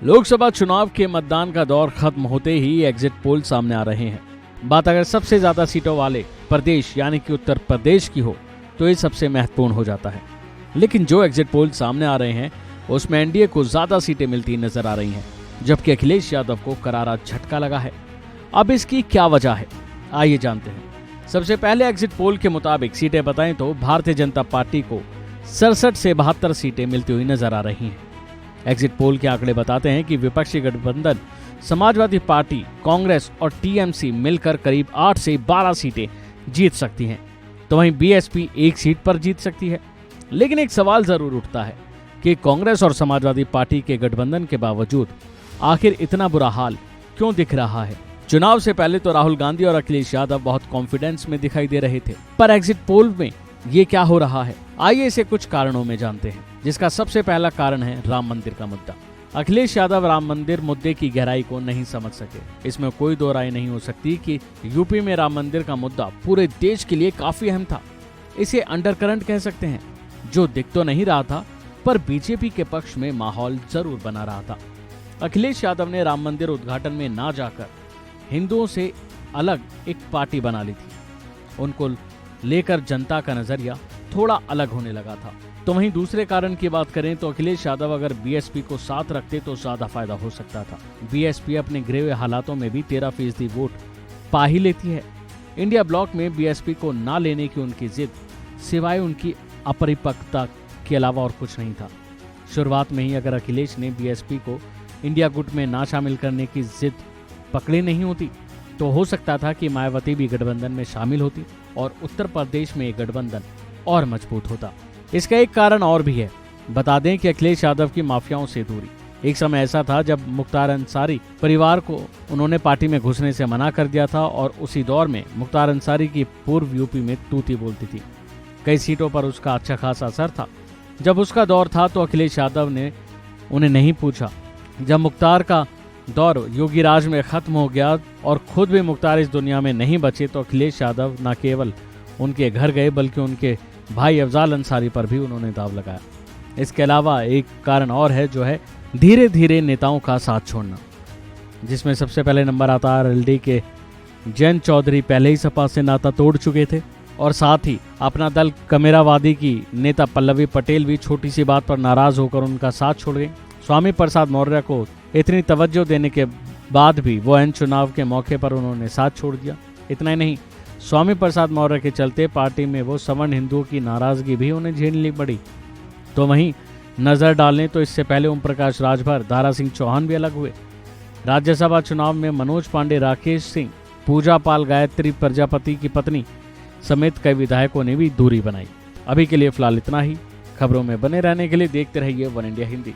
लोकसभा चुनाव के मतदान का दौर खत्म होते ही एग्जिट पोल सामने आ रहे हैं। बात अगर सबसे ज्यादा सीटों वाले प्रदेश यानी कि उत्तर प्रदेश की हो तो ये सबसे महत्वपूर्ण हो जाता है। लेकिन जो एग्जिट पोल सामने आ रहे हैं उसमें एनडीए को ज्यादा सीटें मिलती नजर आ रही हैं, जबकि अखिलेश यादव को करारा झटका लगा है। अब इसकी क्या वजह है, आइए जानते हैं। सबसे पहले एग्जिट पोल के मुताबिक सीटें बताएं तो भारतीय जनता पार्टी को 67 से 72 सीटें मिलती हुई नजर आ रही हैं। एग्जिट पोल के आंकड़े बताते हैं कि विपक्षी गठबंधन समाजवादी पार्टी, कांग्रेस और टीएमसी मिलकर करीब 8 से 12 सीटें जीत सकती हैं, तो वहीं बीएसपी 1 सीट पर जीत सकती है। लेकिन एक सवाल जरूर उठता है कि कांग्रेस और समाजवादी पार्टी के गठबंधन के बावजूद आखिर इतना बुरा हाल क्यों दिख रहा है। चुनाव से पहले तो राहुल गांधी और अखिलेश यादव बहुत कॉन्फिडेंस में दिखाई दे रहे थे, पर एग्जिट पोल में ये क्या हो रहा है, आइए इसे कुछ कारणों में जानते हैं। जिसका सबसे पहला कारण है राम मंदिर का मुद्दा। अखिलेश यादव राम मंदिर मुद्दे की गहराई को नहीं समझ सके। इसमें कोई दो राय नहीं हो सकती कि यूपी में राम मंदिर का मुद्दा पूरे देश के लिए काफी अहम था। इसे अंडरकरंट कह सकते हैं, जो दिख तो नहीं रहा था पर बीजेपी के पक्ष में माहौल जरूर बना रहा था। अखिलेश यादव ने राम मंदिर उद्घाटन में ना जाकर हिंदुओं से अलग एक पार्टी बना ली थी। उनको लेकर जनता का नजरिया थोड़ा अलग होने लगा था। तो वहीं दूसरे कारण की बात करें तो अखिलेश यादव अगर बीएसपी को साथ रखते तो ज्यादा फायदा हो सकता था। बीएसपी अपने गिरे हुए हालातों में भी 13% वोट पा ही लेती है। इंडिया ब्लॉक में बीएसपी को ना लेने की उनकी जिद सिवाय उनकी अपरिपक्वता के अलावा और कुछ नहीं था। शुरुआत में ही अगर अखिलेश ने बीएसपी को इंडिया गुट में ना शामिल करने की जिद पकड़ी नहीं होती तो हो सकता था कि मायावती भी गठबंधन में शामिल होती और उत्तर प्रदेश में गठबंधन और मजबूत होता। इसका एक कारण और भी है। बता दें कि अखिलेश यादव की माफियाओं से दूरी। एक समय ऐसा था जब मुख्तार अंसारी परिवार को उन्होंने पार्टी में घुसने से मना कर दिया था और उसी दौर में मुख्तार अंसारी की पूर्व यूपी में तूती बोलती थी। कई सीटों पर उसका अच्छा खासा असर था। जब उसका दौर था तो अखिलेश यादव ने उन्हें नहीं पूछा। जब मुख्तार का दौर योगी राज में खत्म हो गया और खुद भी मुख्तार इस दुनिया में नहीं बचे तो अखिलेश यादव न केवल उनके घर गए बल्कि उनके भाई अफजाल अंसारी पर भी उन्होंने दाव लगाया। इसके अलावा एक कारण और है, जो है धीरे धीरे नेताओं का साथ छोड़ना, जिसमें सबसे पहले नंबर आता है आरएलडी के जयंत चौधरी। पहले ही सपा से नाता तोड़ चुके थे और साथ ही अपना दल कमेरावादी की नेता पल्लवी पटेल भी छोटी सी बात पर नाराज होकर उनका साथ छोड़ गए। स्वामी प्रसाद मौर्य को इतनी तवज्जो देने के बाद भी वो एन चुनाव के मौके पर उन्होंने साथ छोड़ दिया। इतना ही नहीं, स्वामी प्रसाद मौर्य के चलते पार्टी में वो सवर्ण हिंदुओं की नाराजगी भी उन्हें झेलनी पड़ी। तो वहीं नजर डालें तो इससे पहले ओम प्रकाश राजभर, दारा सिंह चौहान भी अलग हुए। राज्यसभा चुनाव में मनोज पांडे, राकेश सिंह, पूजा पाल, गायत्री प्रजापति की पत्नी समेत कई विधायकों ने भी दूरी बनाई। अभी के लिए फिलहाल इतना ही। खबरों में बने रहने के लिए देखते रहिए वन इंडिया हिंदी।